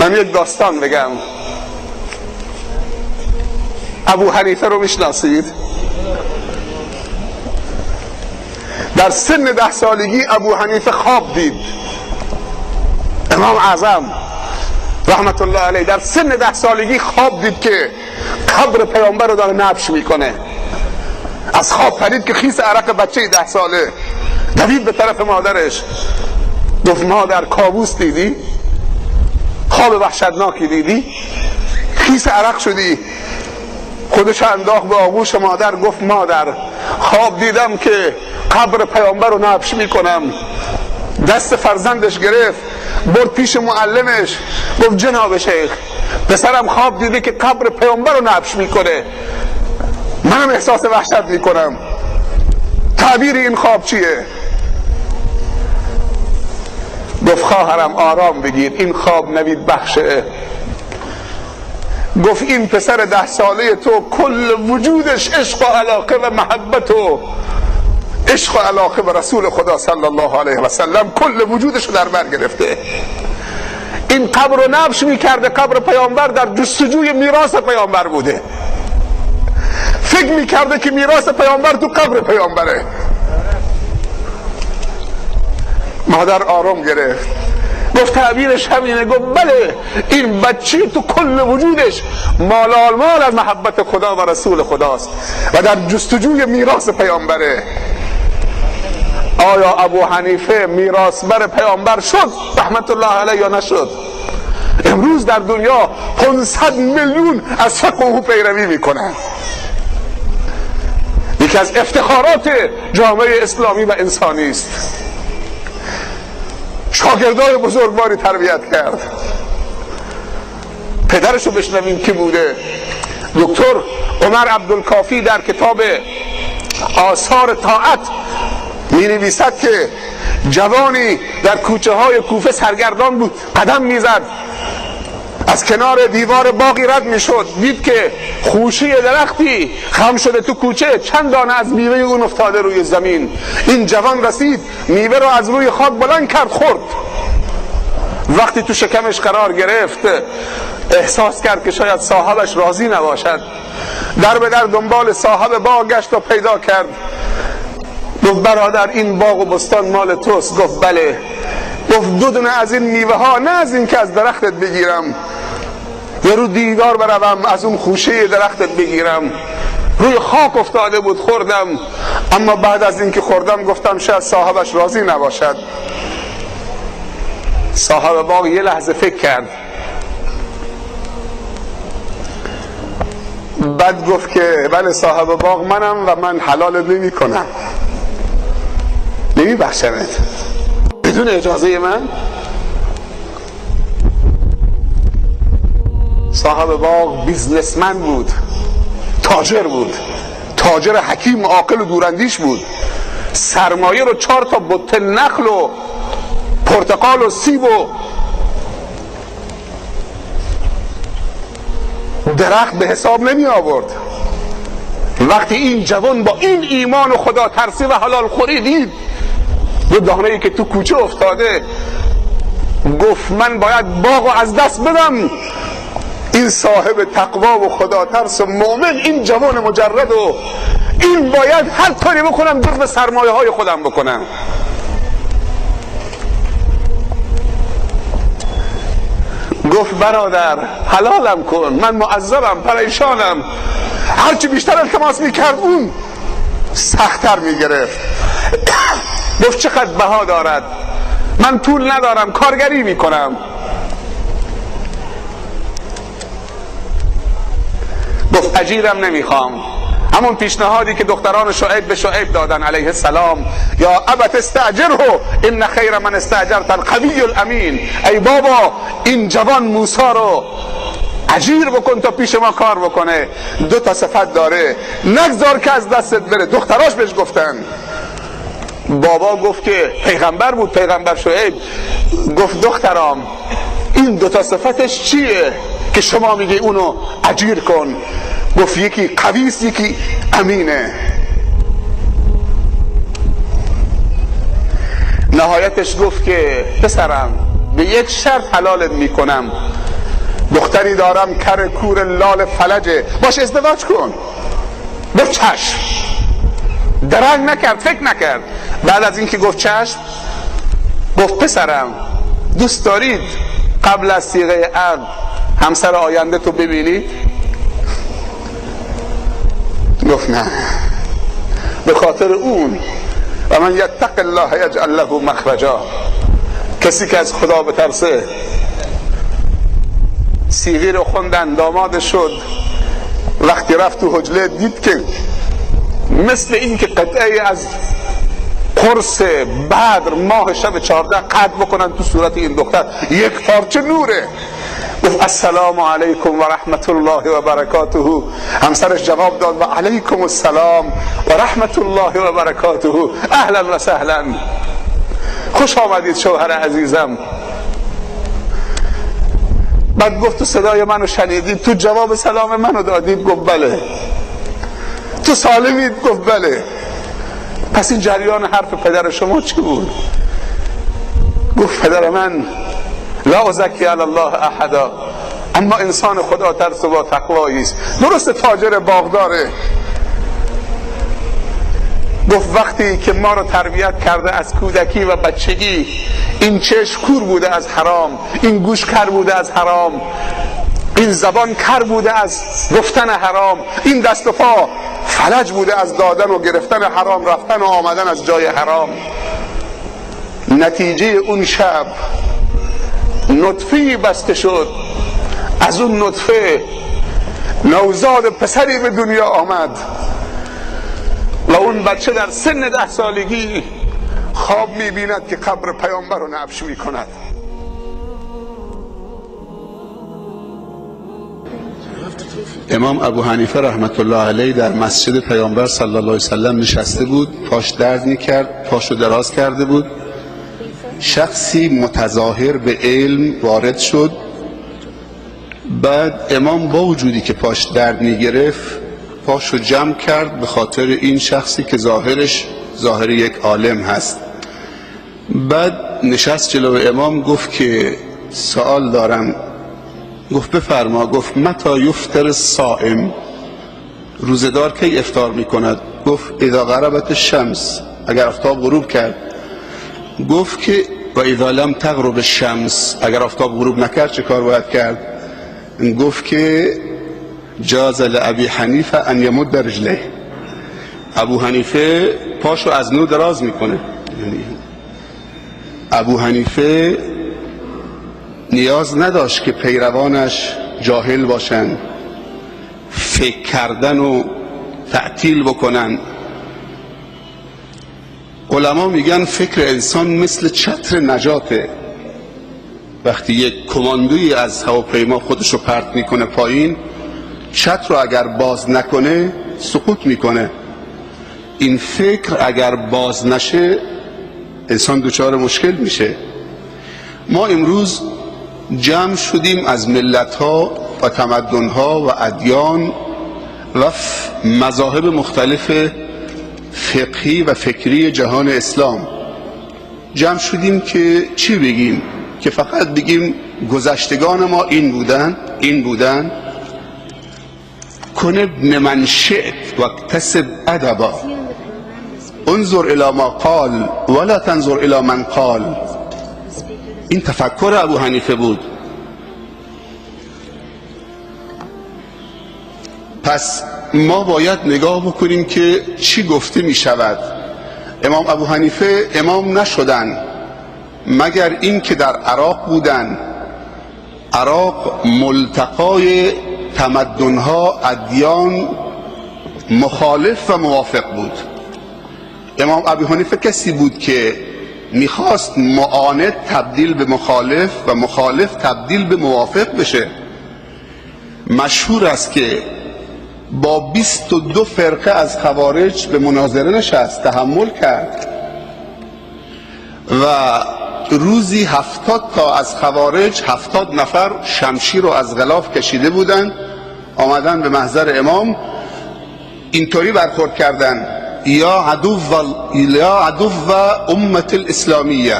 من یک داستان بگم. ابو حنیفه رو میشناسید؟ در سن 10 سالگی ابو حنیفه خواب دید. امام اعظم رحمت الله علیه در سن 10 سالگی خواب دید که قبر پیامبر رو داره نبش میکنه. از خواب پرید که خیس عرق بچه 10 ساله. دوید به طرف مادرش، گفت مادر کابوس دیدی؟ خواب وحشتناکی دیدی؟ خیس عرق شدی؟ خودش انداخت به آغوش مادر، گفت مادر خواب دیدم که قبر پیامبر رو نبش میکنم. دست فرزندش گرفت برد پیش معلمش، گفت جناب شیخ پسرم خواب دیده که قبر پیامبر رو نبش میکنه، منم احساس وحشت میکنم، تعبیر این خواب چیه؟ گفت خواهرم آرام بگیر، این خواب نوید بخشه. گفت این پسر 10 ساله تو کل وجودش عشق و علاقه و محبت و عشق و علاقه به رسول خدا صلی الله علیه و سلم کل وجودش رو در بر گرفته. این قبر رو نبش میکرده، قبر پیامبر در جستجوی میراث پیامبر بوده، فکر میکرده که میراث پیامبر تو قبر پیامبره. مادر آرام گرفت، گفت تعبیرش همینه. گفت بله، این بچه تو کل وجودش مالال مال از محبت خدا و رسول خداست و در جستجوی میراث پیامبره. آیا ابو حنیفه میراثبر پیامبر شد رحمت الله علیه یا نشد؟ امروز در دنیا 500 میلیون از فقه او پیروی میکنن. یکی از افتخارات جامعه اسلامی و انسانی است. شاگردای بزرگواری تربیت کرد. پدرشو بشنویم که بوده. دکتر عمر عبدالکافی در کتاب آثار طاعت می نویسد که جوانی در کوچه های کوفه سرگردان بود، قدم میزد، از کنار دیوار باغی رد میشد، دید که خوشه درختی خم شده تو کوچه، چند دانه از میوه اون افتاده روی زمین. این جوان رسید میوه رو از روی خاک بلند کرد، خورد. وقتی تو شکمش قرار گرفت احساس کرد که شاید صاحبش راضی نباشد. در به در دنبال صاحب باغ گشت و پیدا کرد. گفت برادر این باغ و بستان مال توست؟ گفت بله. گفت 2 دونه از این میوه ها، نه از این که از درختت بگیرم یا رو دیوار بروم از اون خوشه درختت بگیرم. روی خاک افتاده بود، خوردم، اما بعد از این که خوردم گفتم شاید صاحبش راضی نباشد. صاحب باغ یه لحظه فکر کرد، بعد گفت که بله صاحب باغ منم و من حلال نمی کنم، نمی بخشمت بدون اجازه من. صاحب باغ بیزنسمن بود، تاجر بود، تاجر حکیم عاقل و دوراندیش بود. سرمایه رو 4 تا بته نخل و پرتقال و سیب و درخت به حساب نمی آورد. وقتی این جوان با این ایمان و خدا ترسی و حلال خوری دید 2 دانه‌ای که تو کوچه افتاده، گفت من باید باغو از دست بدم. این صاحب تقوا و خدا ترس و مؤمن، این جوان مجرد و این باید هر کاری بکنم جزو سرمایه های خودم بکنم. گفت برادر حلالم کن، من معذبم، پریشانم. هرچی بیشتر التماس میکرد اون سخت‌تر میگرفت. گفت چقدر بها دارد؟ من پول ندارم، کارگری میکنم. گفت اجیرم نمیخوام. همون پیشنهادی که دختران شعیب به شعیب دادن علیه السلام، یا ابت استاجره ان خیر من استاجرت القوی الامین. ای بابا این جوان موسی رو اجیر بکن تا پیش ما کار بکنه، 2 تا صفت داره، نگذار که از دستت بره. دختراش بهش گفتن. بابا گفت که پیغمبر بود، پیغمبر شعیب. گفت دخترام این 2 تا صفتش چیه که شما میگی اونو اجیر کن؟ گفت یکی قویست، یکی امینه. نهایتش گفت که پسرم به یک شرط حلالت میکنم، دختری دارم کر کور لال فلجه، باش ازدواج کن. گفت چشم. درنگ نکرد، فکر نکرد. بعد از اینکه گفت چشم، گفت پسرم دوست دارید قبل از صیغه عقد همسر آینده تو ببینید؟ گفت نه. به خاطر اون و من یتق الله یجعل له مخرجا، کسی که از خدا بترسه. صیغه رو خوندن، داماد شد. وقتی رفت تو حجله دید که مثل این که قطعه از قرص بدر ماه شب 14 قطع بکنن تو صورت این دختر، یک پارچه نوره. گفت السلام علیکم و رحمت الله و برکاته. همسرش جواب داد و علیکم السلام و رحمت الله و برکاته، اهلا و سهلا، خوش آمدید شوهر عزیزم. بعد گفت تو صدای منو شنیدید؟ تو جواب سلام منو دادید؟ گفت بله. تو سالمید؟ گفت بله. پس این جریان حرف پدر شما چی بود؟ گفت پدر من لا ازکی علی الله احدا، اما انسان خدا ترس و با تقوایی است. درست تاجر باغداره. گفت وقتی که ما رو تربیت کرده از کودکی و بچگی، این چشم کور بوده از حرام، این گوش کر بوده از حرام، این زبان کر بوده از گفتن حرام، این دست و پا فلج بوده از دادن و گرفتن حرام، رفتن و آمدن از جای حرام. نتیجه اون شب نطفه‌ای بسته شد. از اون نطفه نوزاد پسری به دنیا آمد و اون بچه در سن 10 سالگی خواب می‌بیند که قبر پیامبر رو نبش می‌کند. امام ابو حنیفه رحمت الله علیه در مسجد پیامبر صلی الله علیه وسلم نشسته بود، پاش درد می‌کرد، پاشو دراز کرده بود. شخصی متظاهر به علم وارد شد. بعد امام با وجودی که پاش درد می‌گرفت پاشو جمع کرد به خاطر این شخصی که ظاهرش ظاهر یک عالم هست. بعد نشست جلو امام، گفت که سوال دارم. گفت بفرما. گفت متى یفطر الصائم، روزدار کی افطار میکند؟ گفت اذا غربت الشمس، اگر آفتاب غروب کرد. گفت که و اذا لم تغرب الشمس، اگر آفتاب غروب نکرد چه کار باید کرد؟ گفت که جاز لابی حنیفه ان یمد رجله، ابو حنیفه پاشو از نو دراز میکنه. یعنی ابو حنیفه نیاز نداشت که پیروانش جاهل باشن، فکر کردن و تعطیل بکنن. علما میگن فکر انسان مثل چتر نجاته. وقتی یک کماندویی از هواپیما خودشو پرت میکنه پایین، چتر رو اگر باز نکنه سقوط میکنه. این فکر اگر باز نشه انسان دچار مشکل میشه. ما امروز جمع شدیم از ملت‌ها و تمدن‌ها و ادیان و مذاهب مختلف فقهی و فکری جهان اسلام. جمع شدیم که چی بگیم؟ که فقط بگیم گذشتگان ما این بودن. کن ابن من شئت و اکتسب ادبا، انظر الی ما قال ولا تنظر الی من قال. این تفکر ابو حنیفه بود. پس ما باید نگاه بکنیم که چی گفته می شود. امام ابو حنیفه امام نشدن مگر این که در عراق بودن. عراق ملتقای تمدنها، ادیان، مخالف و موافق بود. امام ابو حنیفه کسی بود که میخواست معاند تبدیل به مخالف و مخالف تبدیل به موافق بشه. مشهور است که با 22 فرقه از خوارج به مناظره نشست، تحمل کرد و روزی 70 تا از خوارج 70 نفر شمشیر رو از غلاف کشیده بودن، آمدن به محضر امام، اینطوری برخورد کردن: یا عدو امت الاسلامیه،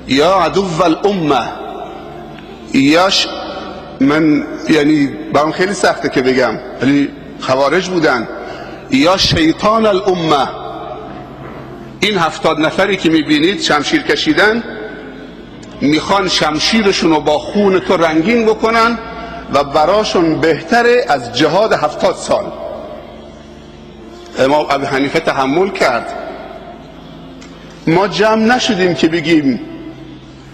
یا عدو الامه، من یعنی برام خیلی سخته که بگم، ولی خوارج بودن یا شیطان الامه. این 70 نفری که میبینید شمشیر کشیدن، میخوان شمشیرشون رو با خون تو رنگین بکنن و براشون بهتره از جهاد 70 سال. امام ابی حنیفه تحمل کرد. ما جمع نشدیم که بگیم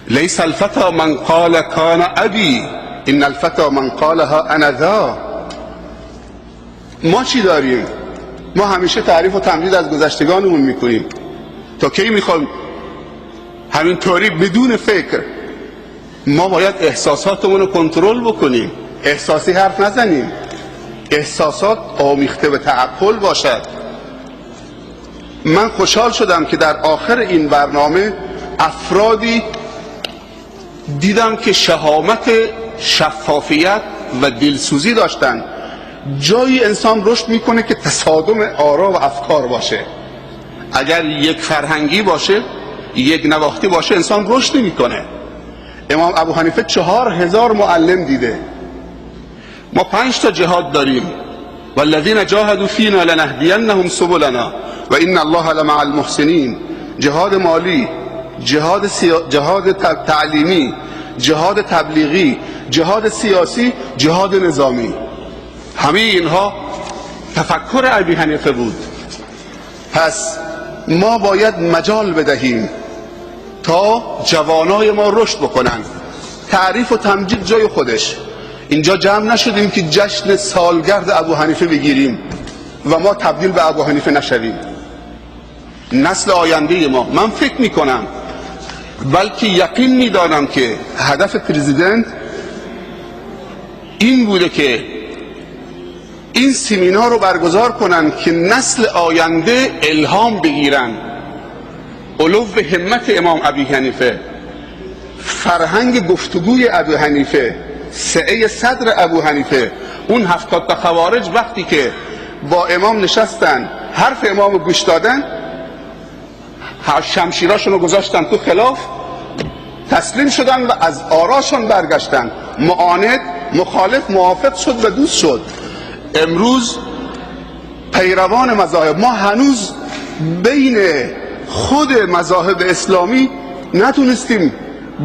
لیس الفتا من قال کان ابی ان الفتا من قالها انا ذا. ما چی داریم؟ ما همیشه تعریف و تمجید از گذشتگانمون میکنیم. تا کی میخوایم همینطوری بدون فکر؟ ما باید احساساتمون رو کنترل بکنیم، احساسی حرف نزنیم، احساسات آمیخته به تعقل باشد. من خوشحال شدم که در آخر این برنامه افرادی دیدم که شهامت شفافیت و دلسوزی داشتن. جایی انسان رشد میکنه که تصادم آرا و افکار باشه. اگر یک فرهنگی باشه، یک نواختی باشه، انسان رشد نمیکنه. امام ابو حنیفه 4000 معلم دیده. ما 5 تا جهاد داریم. والذین جاهدوا فینا لنهدینهم سبلنا و ان الله لمع المحسنین. جهاد مالی، جهاد تعلیمی، جهاد تبلیغی، جهاد سیاسی، جهاد نظامی. همه اینها تفکر ابی حنیفه بود. پس ما باید مجال بدهیم تا جوانای ما رشد بکنن. تعریف و تمجید جای خودش. اینجا جمع نشدیم که جشن سالگرد ابو حنیفه بگیریم و ما تبدیل به ابو حنیفه نشویم. نسل آینده ما، من فکر میکنم بلکه یقین میدانم که هدف پرزیدنت این بوده که این سمینار رو برگزار کنن که نسل آینده الهام بگیرن. علو همت امام ابی حنیفه، فرهنگ گفتگوی ابو حنیفه، سعه صدر ابو حنیفه. اون 70 تا خوارج وقتی که با امام نشستن حرف امام رو گوش دادن، شمشیراشون رو گذاشتن تو خلاف، تسلیم شدن و از آراشون برگشتن. معاند، مخالف، موافق شد و دوست شد. امروز پیروان مذاهب، ما هنوز بین خود مذاهب اسلامی نتونستیم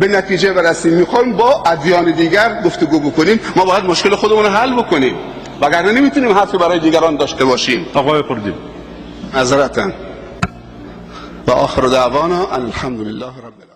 به نتیجه برسیم. میخوایم با ادیان دیگر گفتگو بکنیم. ما باید مشکل خودمون رو حل بکنیم، وگرنه نمیتونیم حرفی برای دیگران داشته باشیم. آقای خردی معذرتاً. و آخر دعوانا الحمدلله رب العالمین.